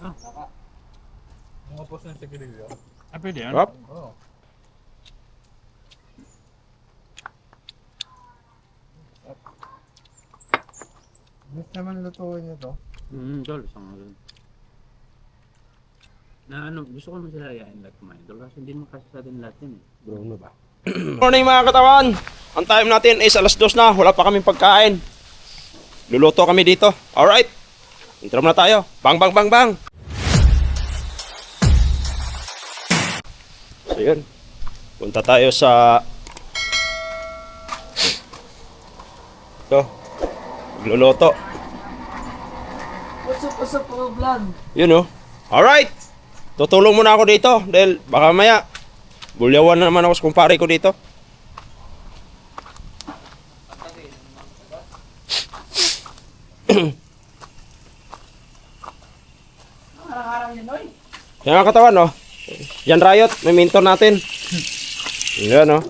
Mga post ng sigarilyo. Ah, pwede yan? Hop. Oo. Miss naman lutuin nyo to. Tol, isang ano. Na ano, gusto ko naman sila ayain lahat kumain. Tol, kasi hindi mo kasi sa atin lahat yun eh. Bruno ba? Morning mga katawan! Ang time natin is alas 2 na. Wala pa kaming pagkain. Luluto kami dito. Alright. Intro na tayo. Bang bang bang bang! So yun. Punta tayo sa... Ito. Magluluto. What's up, vlog? Yun oh. Alright. Tutulong muna ako dito. Dahil baka maya bulyawan na naman ako sa kumpare ko dito. Harang-harang yan, oy. Yan ang katawan, oh. Yan Riot, may mentor natin. Yan, oh.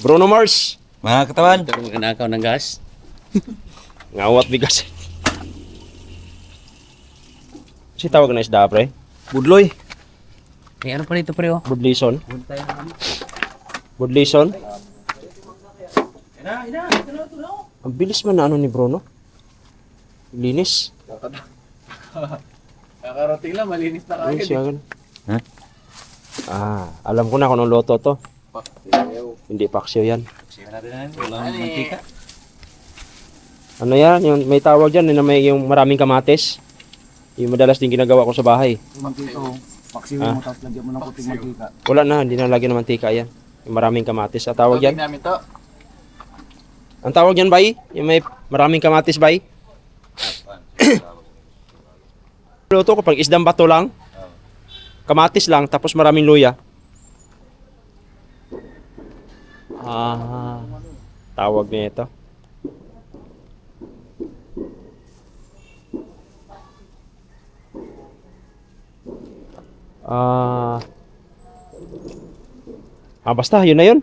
Bruno Mars. Mga katawan, Ito yung nakaw ng gas. Ngawat bigas. Si tawag na isda, pre. budloy. Eh, ano pa dito, pre, oh? Budlison. Budlison. Ang bilis man na ano ni Bruno. Linis. Kakarating lang, malinis na Ayun kagad. siya ganun. Ha? Alam ko na kung anong loto to. Hindi paksiw yan. Walang mantika. Ano yan? Yung may tawag dyan na may yung maraming kamatis. Yung madalas din ginagawa ko sa bahay. Mantika o. Paksiw Ah. mo tapos lagyan mo ng puting mantika. Wala na, hindi na lagyan ng mantika yan. Yung maraming kamatis. Ang tawag yan? namin to. Ang tawag yan, bay? Yung may maraming kamatis, bay? Luto ko pag isdang bato lang. Kamatis lang, tapos maraming luya. Tawag niya ito. Basta, yun na yun.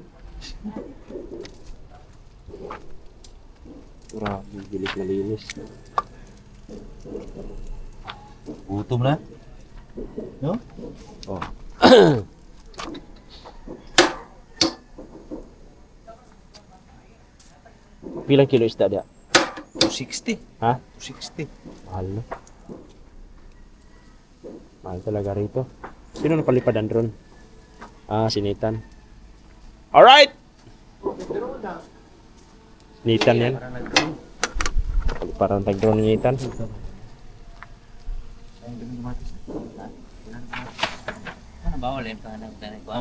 Grabe, bilis na linis. Gutom na. No? Oh. Bilang kilo isda dia? 260. Ha? 260. Mahal na. Mahal talaga rito. Sino napalipadan ron? Sinitan. Alright! Sinitan yan. Parang tag-drone ng Nitan. Ano ba? Wala yung pangalan ko.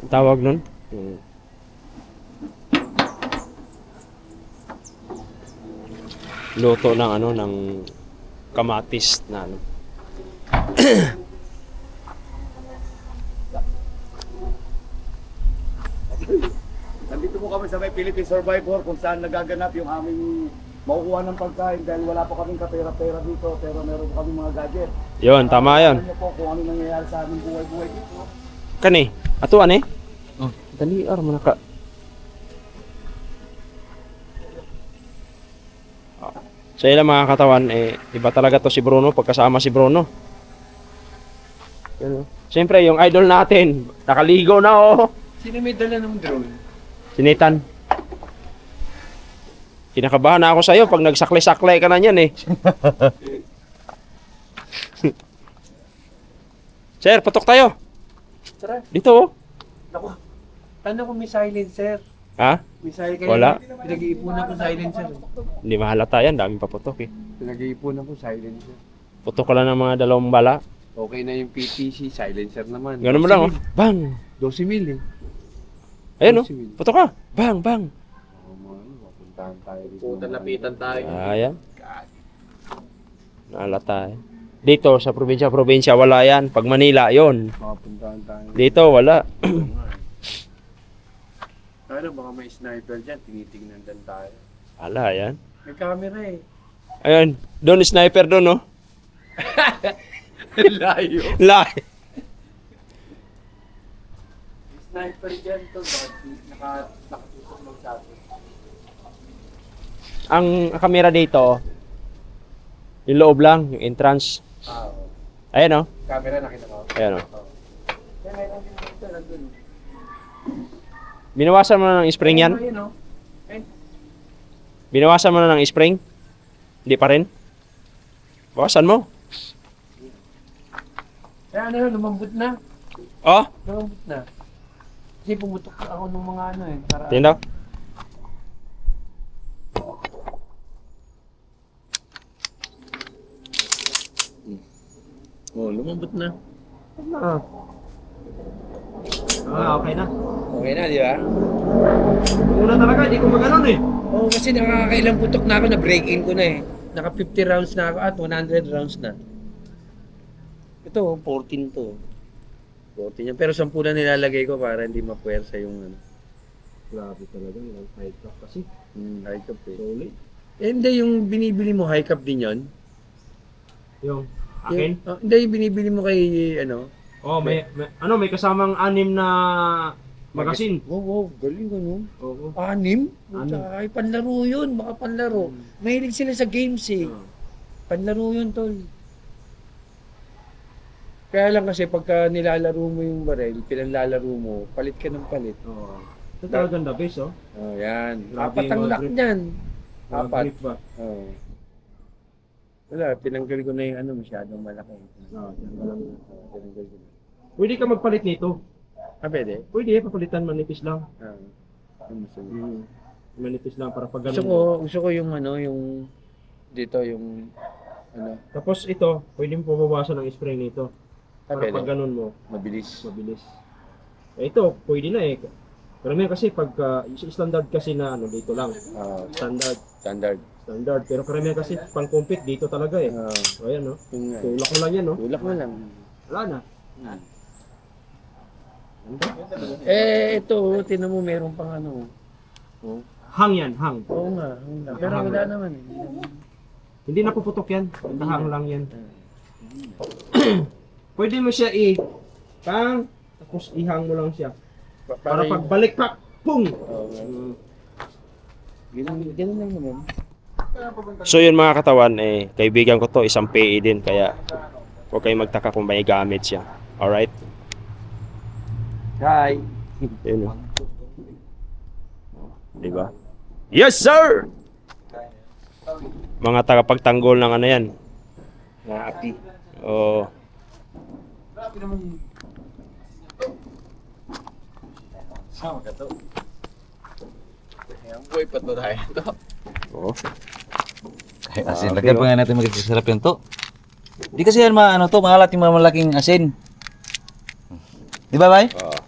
Ang tawag nun? Luto ng ano, ng kamatis na ano. Nandito po kami sa may Philippine Survivor kung saan nagaganap yung aming makukuha ng pagkain dahil wala po kaming kapera-pera dito pero meron po kaming mga gadget. Yun, tama yan. Alam niyo po kung ano nangyayari sa aming buhay-buhay dito. Kani, atuan eh. Oh. Dali, mo naka. Sa ilang mga katawan, iba talaga to si Bruno pagkasama si Bruno. Yun, oh. Siyempre, yung idol natin, nakaligo na oh. Sino may dala ng drone? Sinitan. Kinakabahan na ako sa'yo pag nagsakle-sakle ka na niyan eh. Sir, patok tayo. Tara. Dito oh. Naku. Paano kung may silencer? Ha? May kayo. Wala. Pinag-iipunan ko silencer. Hindi mahalata yan, daming paputok eh. Pinag-iipunan ko silencer. Putok ka lang ng mga dalawang bala. Okay na yung PTC, silencer naman. Ganun mo lang oh. Bang! 12 mil eh. Ayun oh. Putok ka. Bang, bang. Mapuntahan tayo dito. Puta, lapitan tayo. Ayan. Naalata eh. Dito sa probinsya wala yan. Pag Manila, yon. Mapuntahan tayo. Dito wala. Ano, baka may sniper dyan, tinitingnan din tayo. Wala yan. May camera eh. Ayun. Doon sniper doon oh. Layo. Lahi. Sniper dyan to, bakit nakatutok lang sa atin. ang camera dito, yung loob lang, yung entrance. Ayan, oh. Camera nakita mo. Ayan, oh. Binawasan mo na ng spring yan? Binawasan mo na ng spring? Hindi pa rin? Bawasan mo. Kaya ano, lumambot na. Oh, Lumambot na. Kasi pumutok ako ng mga ano eh. Para tingnan daw. oh, lumambot na. Okay na. Okay na, di ba? Una talaga, hindi ko maganon eh. Oo, kasi nakakailang putok na ako, na-break-in ko na eh. Naka 50 rounds na ako at 100 rounds na. Ito, 14 to. 14 yan. Pero 10 na nilalagay ko para hindi mapuwersa yung ano. Grabe talaga, yung high top kasi. High cap eh. Solid. Eh, hindi, yung binibili mo, high cap din yon. Yung akin? Hindi, yung binibili mo kay, ano. Oh, may kasamang 6 na magasin. Oo, galing ano. Oo. 6? Anim. Ay, panlaro yun, baka panlaro. Mahilig sila sa games eh. Panlaro yun, tol. Kaya lang kasi pagka nilalaro mo yung barel, pinanlalaro mo, palit ka ng palit. Oo. Ito talagang the best, oh. Oh, yan. Grabe 4 ang yung lock grip. niyan. Mga 4. grip ba? Oh. Wala, tinanggal ko na yung ano, masyadong malaki. Oo, Tinanggal ko na. pwede ka magpalit nito. Ah, pwede? Pwede, papalitan manipis lang. Ah. Ano gusto mo? Manipis lang para pag Gusto ganun. ko yung ano, yung dito, yung ano, Tapos ito, pwede mo pabawasan ng spring nito. Para pwede. pag ganun mo, Mabilis. mabilis. Eh, ito, pwede na eh. Pero may kasi pag standard kasi na ano dito lang. Ah, Standard. standard. Pero karamihan kasi pang compete dito talaga eh. Ah, So ayan, no. yun nga. Tulak mo lang yan, no. Tulak mo lang. Wala na. Eh, ito, tinan mo, meron pang ano. Oh. Hang yan, hang. Oo nga, hang lang. Pero wala naman eh. Hindi napuputok yan. Hang lang yan. Pwede mo siya pang, tapos ihang mo lang siya. Para pagbalik pa, pung! Ganun lang naman. So yun mga katawan, kaibigan ko to, isang PE din, kaya huwag kayong magtaka kung may gamit siya. Alright? Hi! Yun o. Diba? Yes sir! Mga tagapagtanggol ng ano yan. Naapi. Oo. Sama ka to. Ayan, boy, pato tayo to. Oo. Ay, asin. Lagyan pa nga natin magkasarap yan to. Di kasi yan ano to, maalat yung mga malaking asin. Di ba, bay? Oo.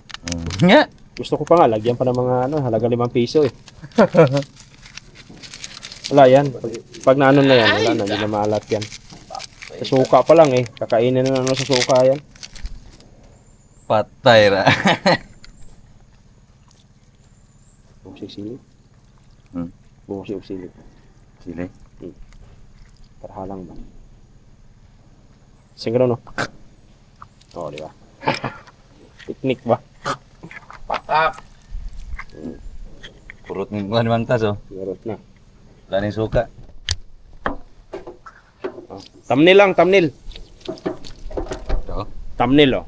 Nga. Gusto ko pa nga, lagyan pa ng mga ano, halaga 5 piso eh. Wala yan. Pag naano na yan, wala na, hindi na maalat yan. Sa suka pa lang eh. Kakainin na ano sa suka yan. Patay ra. Bukas yung silip. Hmm. Bukas yung silip. Sili. Para halang ba? Singro no? Oo, di ba? Piknik ba? Patak! Purot ng kuhan mang tas, oh. Sigurot na. Wala nang suka. Oh. Thumbnail lang, thumbnail. Ito. Thumbnail, oh.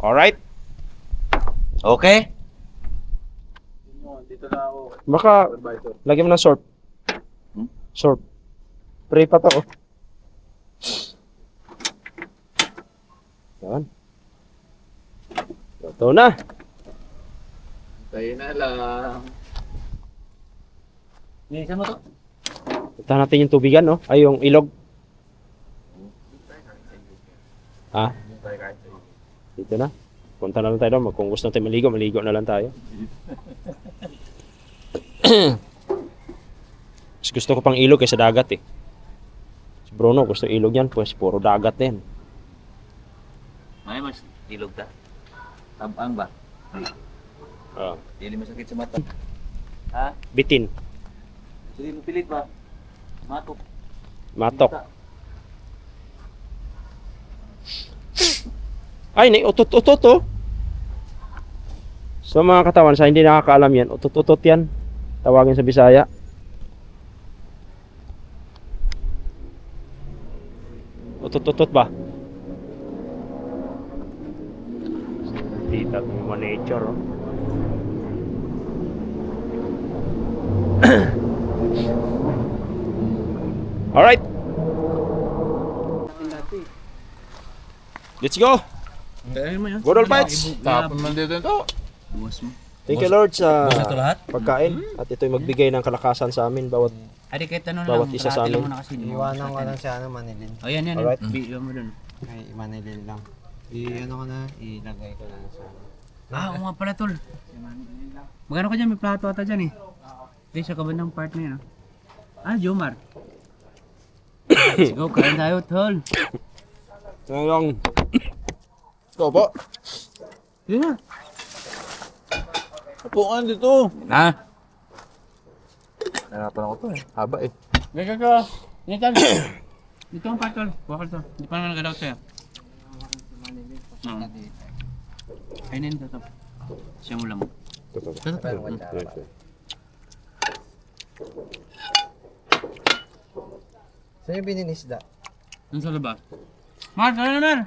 Alright? Okay. Dito na ako. Baka, Advisor. lagyan mo ng short. Hmm? Short. Pray pa to, oh. Yan. Ito na. Tayo na lang. Nilisan mo to? Punta natin yung tubigan, no? Ay, yung ilog. Ha? Dito na. Punta na lang tayo doon. Kung gusto natin maligo, maligo na lang tayo. Mas gusto ko pang ilog kaysa dagat eh. Si Bruno gusto ilog yan, pues puro dagat din. May mas ilog ta. Tabang ba? Oh. Dili masakit sa mata. Ha? Bitin, Dili mo pilit ba? Matok. matok. Ay, utot-utot oh. So mga katawan, sa hindi nakakaalam yan, utot-utot yan. tawagin sa Bisaya. Utot-utot ba? Tita ng manager, oh. Alright. Let's go. Good old fights. Tapon man dito ito. Thank you Lord sa Boss na to lahat? pagkain at ito'y magbigay ng kalakasan sa amin bawat Adi kahit ano Bawat isa sa amin. Iwanan ko lang si ano, Manilin. Oh, yan. Alright. Video mo dun. Ay, Manilin lang. Ano ko na, ilagay ko lang sa ano. Oo nga pala, tol. Magkano ka dyan? May plato ata dyan eh. Ito sa kabandang part na yun. Jomar. Let's go, kain tayo, tol. Ngayon, Ito po. Yun na. Upuan dito. Ha? Nahirapan ako to eh. Haba eh. Gaya ka. Dito. Dito ang part, tol. Wakal to. Hindi pa naman nagalaw sa'yo. Kainin to, tol. Siya mo lang. Saan yung bininisda? Dun sa labas. Mar, tara na, Mar.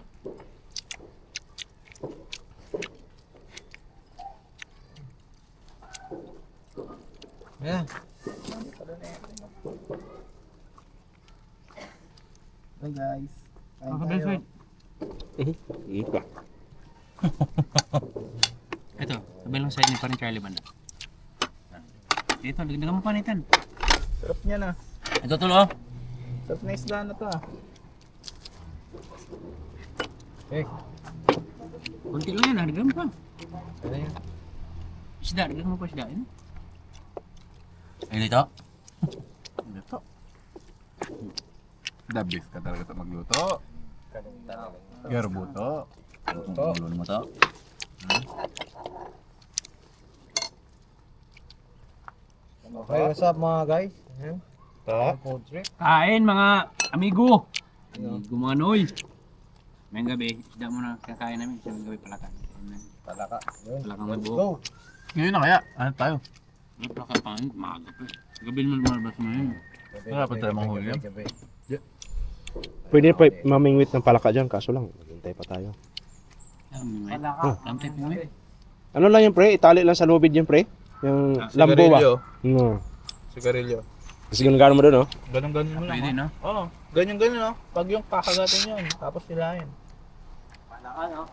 Yeah. Hey guys. Kain Ako, tayo. best friend. Ipa. Ito, sabi lang side ni parang Charlie Banda. Ito, lagdagan mo panitan. Sarap niya na. Ito, tol, oh. Sarap na isda na to ah. Kunti lang yan, lagdagan mo pa. Ano yun? Isda, lagdagan mo pa isda. Ano? Ay, ito. The beef ka talaga ito magluto. Garbuto. Tulun mo to. Okay, what's up mga guys? Ayan. Food trip. Kain mga amigo. Amigo mga noy. May gabi, isda mo na kakain namin. May gabi palaka. Palaka. Palaka Let's mo go. Ngayon na kaya. Ano tayo? Palaka pa, maaga pa. Gabi naman lumalabas mo yun. Wala pa tayo manghuli. Pwede pa mamingwit ng palaka dyan, kaso lang, maghintay pa tayo. Palaka. Ang type mo yun. Ano lang yung pre? Itali lang sa lubid yung pre? Yung lambo ba? No. Sigarilyo. Kasi gano'n mo doon, no? Ganun-ganun mo lang. Pwede, no? Oo. Ganyan-ganyan no. Pag yung kakagatin yun, tapos silahin. Palaka no?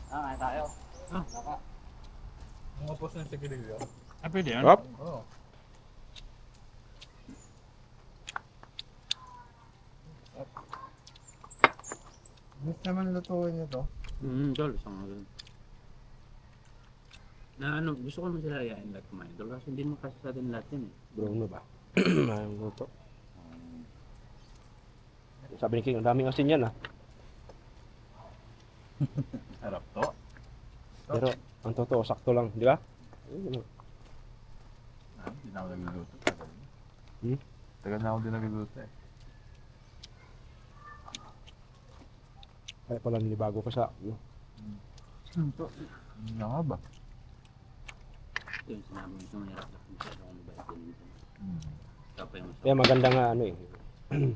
Kaya tayo. Mga post ng sigarilyo. Pwede yan. Hop. Oo. Gusto naman lutuin nyo to. Tol, isang mga ganun. Na ano, gusto ko naman sila ayain lahat kumain. Tol, kasi hindi mo kasi sa atin lahat yun eh. Brown na ba? Mayroon luto. Sabi ni King, ang daming asin yan, ah. Sarap to. Pero, ang totoo, sakto lang, di ba? Hindi na ako nagluluto. Hmm? Tagal na ako din nagluluto eh. Kaya pala nilibago ka sa, no? Hindi na nga ba? Ito yung sinabi mo ito, mayroon lang kung saan ako mabait din ito. Tapos yung Kaya maganda nga, ano eh,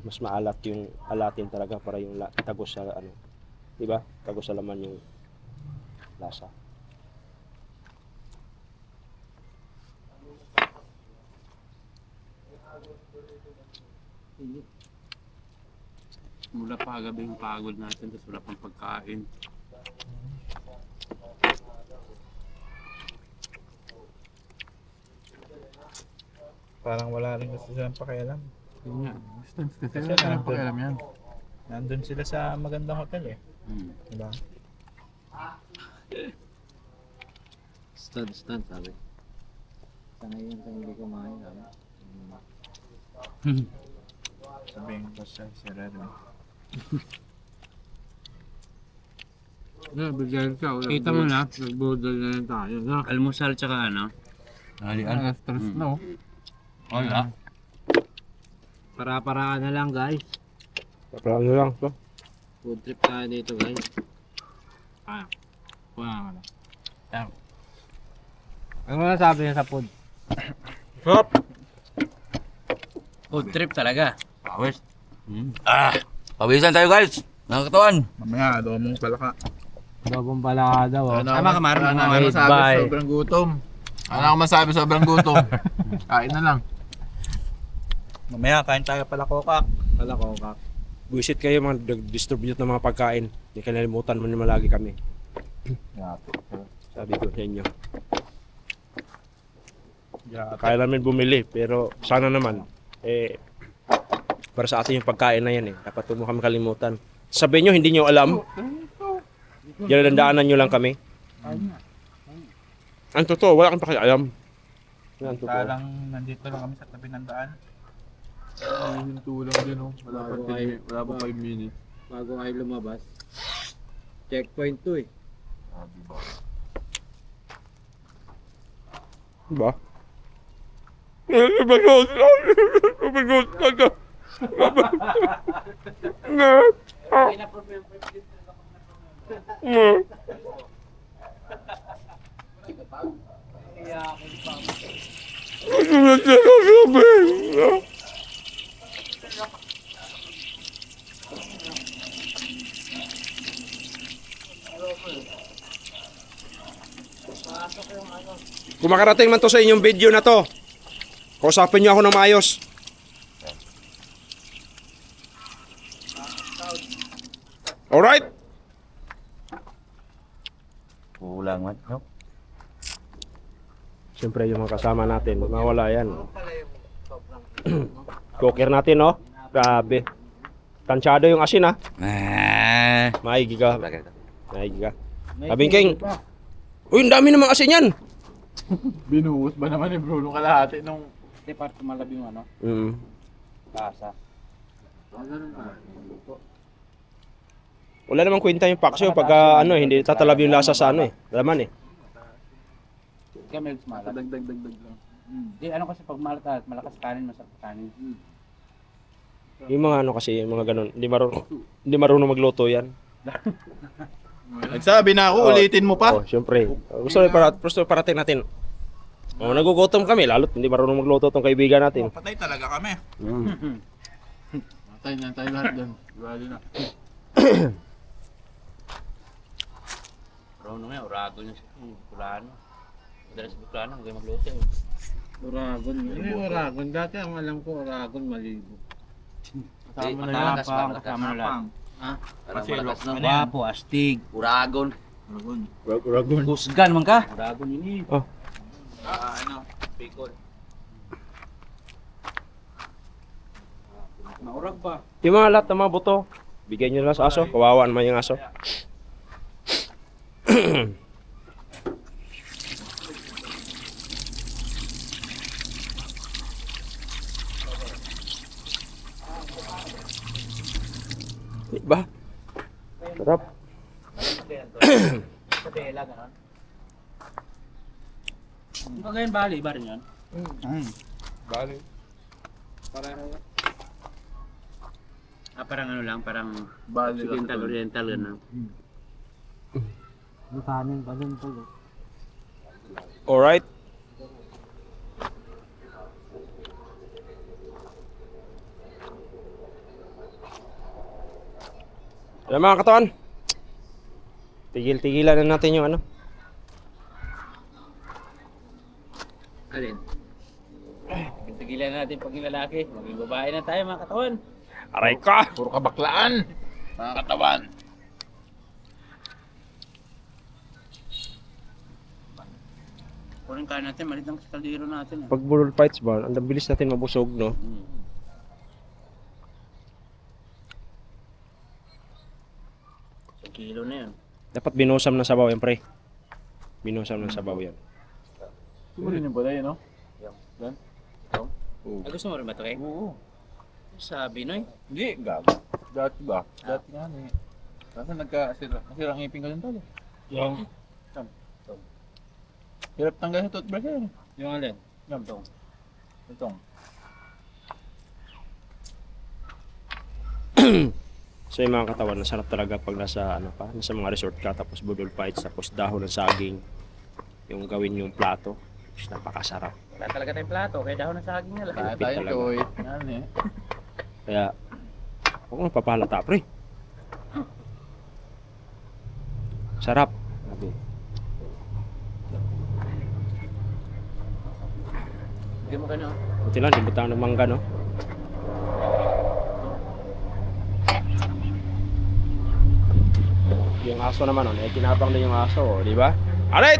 mas maalat yung alatin talaga para yung tagos sa, ano, di ba? Tagos sa laman yung lasa. mula pa gabi yung pagod natin, tapos wala pang pagkain. Parang wala rin kasi silang pakialam. Yun nga. Kasi wala na pakialam yan. Nandun sila sa magandang hotel eh. Diba? Stud, sabi. Sana yun kung hindi kumain kami. Sabihin ko sa si Redmi. Kita mo na, nagbudol na lang tayo. No? Almusal tsaka ano? Ang stress na oh. Wala. Para-paraan na lang guys. Parang ano lang, to. Food trip tayo dito guys. Wala ka na. Ano na sabi niya sa food? Sarap. Food trip talaga. Pawis. Pawisan tayo guys. Nakakatawan. Mamaya, adobo mong palaka. Dobong pala daw. Tama ka, Marlon. Ano ako masabi? Sobrang gutom. Ano ako masabi? Sobrang gutom. Kain na lang. Mamaya, kain tayo pala kokak. Wala ko, kak. Buisit kayo mga distribute ng mga pagkain. Hindi kalimutan mo naman lagi kami. Sabi ko sa inyo. Kaya namin bumili, pero sana naman, para sa atin yung pagkain na yan dapat huwag mo kami kalimutan. Sabihin nyo, hindi nyo alam. Dinadaanan nyo lang kami. Ang totoo, wala kang pakialam. Yan, ang totoo. Lang, nandito lang kami sa tabi ng daan. Hinto lang din, oh. Wala pa 5 minutes. Bago kayo lumabas. Checkpoint to, eh. Diba? Oh my God. Kung makarating man to sa inyong video na to, kausapin nyo ako ng maayos. Alright? Kulang man. No? Siyempre yung mga kasama natin, mawala yan. Cooker natin, no? Grabe. Tansyado yung asin, ha? Maigi ka. Maigi ka. Sabing King. Uy, ang dami namang asin yan. Binuhos ba naman ni Bruno kalahati nung... Hindi, para tumalab yung ano, Mm. lasa. Wala namang kwenta yung paksyo pagka hindi tatalab yung lasa sa laman eh. Kaya may malat. Dagdag lang. Hindi, ano kasi pag malat, malakas kanin, masarap kanin. Yung mga kasi, yung mga ganun, hindi marunong magluto yan. Nagsabi na ako, ulitin mo pa. Oh, syempre. Gusto parating natin. Oh, nagugutom kami, lalo't hindi marunong magluto tong kaibigan natin. Patay talaga kami. Patay na tayo lahat doon. Grabe na. Pero ano nga, urago niya siya. Kulano. Madalas buklano, huwag kayo magluto. Uragon. Ano yung Uragon? Dati ang alam ko, Uragon maligo. Kasama na lang. Kasama na lang. Kasi Wapo, astig. Uragon. Uragon. Husgan man ka. Uragon yun eh. Oh. Bicol. Maurag ba? Yung mga lahat ng mga buto, bigyan nyo lang sa aso. Kawawa naman yung aso. Diba? Sarap. Sa tela, gano'n. Yung kagayan bali, iba rin yun. Bali. Parang ano lang, parang Bali lang. oriental, gano'n. Yung kanin pa dun po. Alright. Alam mga katawan, tigil-tigilan na natin yung Alin? Tigilan na natin pag yung lalaki. Maging babae na tayo mga katawan. aray ka! Puro kabaklaan. Mga katawan. Kunin kaya natin, malit lang sa kaldero natin. Pag bull fights ba, ang bilis natin mabusog, no? Sa kilo na yun. Dapat binusam ng sabaw yan, pre. Binusam ng sabaw yan. Siguro yun pala yun, no? Gusto mo rin ba ito, Kay? Oo. Sabi, no? Hindi, gago. Dati ba? Dati nga eh. Kasi nasirang ngipin ka din talo. Yung? Hirap tanggal sa toothbrush yan. Yung alin? Yan, itong. Itong. So yung mga katawan, nasarap talaga pag nasa nasa mga resort ka, tapos budol fights, tapos dahon ng saging, yung gawin yung plato, napakasarap. Wala talaga tayong plato, kaya dahon na saging na lang. Kaya Lupit tayo talaga. Joy. Yan eh. Kaya, huwag mo papahalata, pre. Sarap. Sabi. Bigyan mo ka na. Buti lang, di butang ng mangga, no? Yung aso naman, oh, kinabang din yung aso, oh, di ba? Alright!